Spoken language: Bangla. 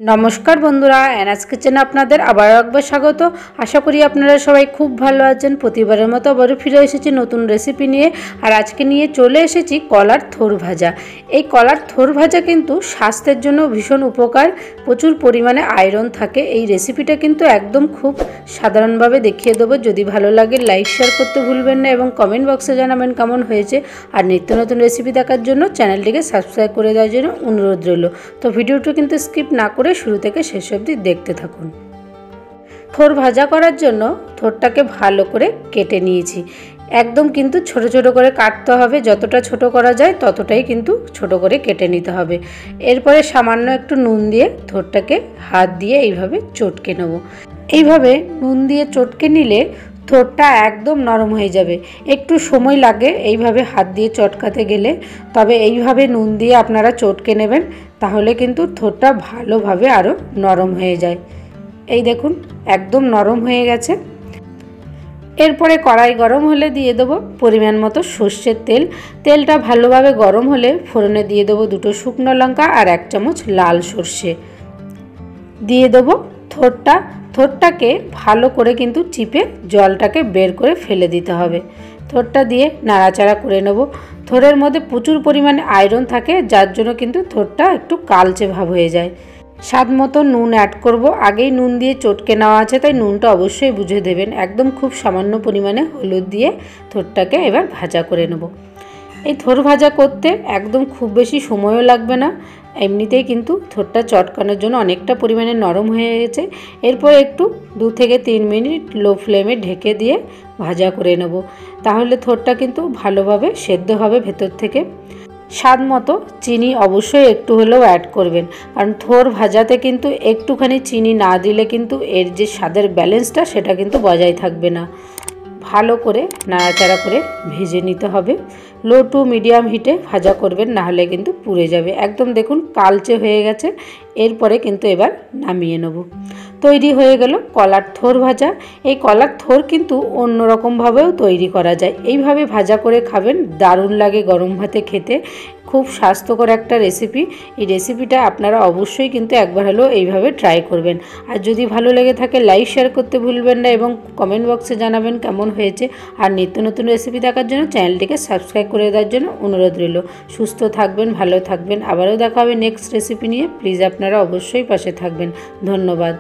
नमस्कार बंधुरा एनाज किचेने आपनादेर आबारो एकबार स्वागत। आशा करी आपनारा सबाई खूब भालो आछेन। प्रतिबारेर मतो आबारो फिरे एसेछि नतून रेसिपि निये। आर आजके निये चले एसेछि कलार थोर भाजा। एई कलार थोर भाजा किन्तु स्वास्थ्येर जोन्नो भीषण उपकार, प्रचुर परिमाणे आयरन थाके। एई रेसिपिटा किन्तु एकदम खूब साधारणभावे देखिए देबो। यदि भालो लागे लाइक शेयर करते भुलबेन ना एबं कमेंट बक्से जानाबेन केमन हयेछे। आर नित्य नतून रेसिपि देखार जोन्नो चैनलटिके सबस्क्राइब करे देওয়ার জন্য अनुरोध रইल। तो भिडियोटा किन्तु स्किप ना करे शुरू থেকে শেষ অবধি দেখতে থাকুন। থোর ভাজা করার জন্য থোরটাকে ভালো করে কেটে নিয়েছি। একদম কিন্তু ছোট ছোট করে কাটতে হবে, যতটা ছোট করা যায় ততটাই কিন্তু ছোট করে কেটে নিতে হবে। এরপরে সামান্য একটু নুন দিয়ে থোরটাকে হাত দিয়ে এইভাবে চটকে নেব। এইভাবে নুন দিয়ে চটকে নিলে থোরটা একদম নরম হয়ে যাবে। একটু সময় লাগে এইভাবে হাত দিয়ে চটকাতে গেলে, তবে এইভাবে নুন দিয়ে আপনারা চটকে নেবেন, তাহলে কিন্তু থোরটা ভালোভাবে আরও নরম হয়ে যায়। এই দেখুন একদম নরম হয়ে গেছে। এরপরে কড়াই গরম হলে দিয়ে দেবো পরিমাণ মতো সর্ষের তেল। তেলটা ভালোভাবে গরম হলে ফোড়নে দিয়ে দেবো দুটো শুকনো লঙ্কা আর 1 চামচ লাল সর্ষে। দিয়ে দেবো থোরটা। থোরটাকে ভালো করে কিন্তু চিপে জলটাকে বের করে ফেলে দিতে হবে। থোরটা দিয়ে নাড়াচাড়া করে নেব। থোরের মধ্যে প্রচুর পরিমাণে আয়রন থাকে, যার জন্য কিন্তু থোরটা একটু কালচে ভাব হয়ে যায়। স্বাদ মতো নুন অ্যাড করব। আগেই নুন দিয়ে চটকে নেওয়া আছে, তাই নুনটা অবশ্যই বুঝে দেবেন। একদম খুব সামান্য পরিমাণে হলুদ দিয়ে থোরটাকে এবার ভাজা করে নেব। এই থোর ভাজা করতে একদম খুব বেশি সময়ও লাগবে না, এমনিতেই কিন্তু থোরটা চটকানোর জন্য অনেকটা পরিমাণে নরম হয়ে গেছে। এরপর একটু 2 থেকে 3 মিনিট লো ফ্লেমে ঢেকে দিয়ে ভাজা করে নেব, তাহলে থোরটা কিন্তু ভালোভাবে সেদ্ধ হবে ভেতর থেকে। স্বাদ মতো চিনি অবশ্যই একটু হলেও অ্যাড করবেন, কারণ থোর ভাজাতে কিন্তু একটুখানি চিনি না দিলে কিন্তু এর যে স্বাদের ব্যালেন্সটা সেটা কিন্তু বজায় থাকবে না। ভালো করে নাড়াচাড়া করে ভেজে নিতে হবে। লো টু মিডিয়াম হিটে ভাজা করবেন, না হলে কিন্তু পুড়ে যাবে। একদম দেখুন কালচে হয়ে গেছে। এরপরে কিন্তু এবার নামিয়ে নেব। তৈরি হয়ে গেল কলার থোর ভাজা। এই কলার থোর কিন্তু অন্যরকমভাবেও তৈরি করা যায়। এইভাবে ভাজা করে খাবেন, দারুণ লাগে গরম ভাতে খেতে। খুব স্বাস্থ্যকর একটা রেসিপি। এই রেসিপিটা আপনারা অবশ্যই কিন্তু একবার হলেও এইভাবে ট্রাই করবেন। আর যদি ভালো লেগে থাকে লাইক শেয়ার করতে ভুলবেন না এবং কমেন্ট বক্সে জানাবেন কেমন হয়েছে। আর নিত্য নতুন রেসিপি দেখার জন্য চ্যানেলটিকে সাবস্ক্রাইব করে দেওয়ার জন্য অনুরোধ রইল। সুস্থ থাকবেন, ভালো থাকবেন। আবারও দেখা হবে নেক্সট রেসিপি নিয়ে। প্লিজ আপনারা অবশ্যই পাশে থাকবেন। ধন্যবাদ।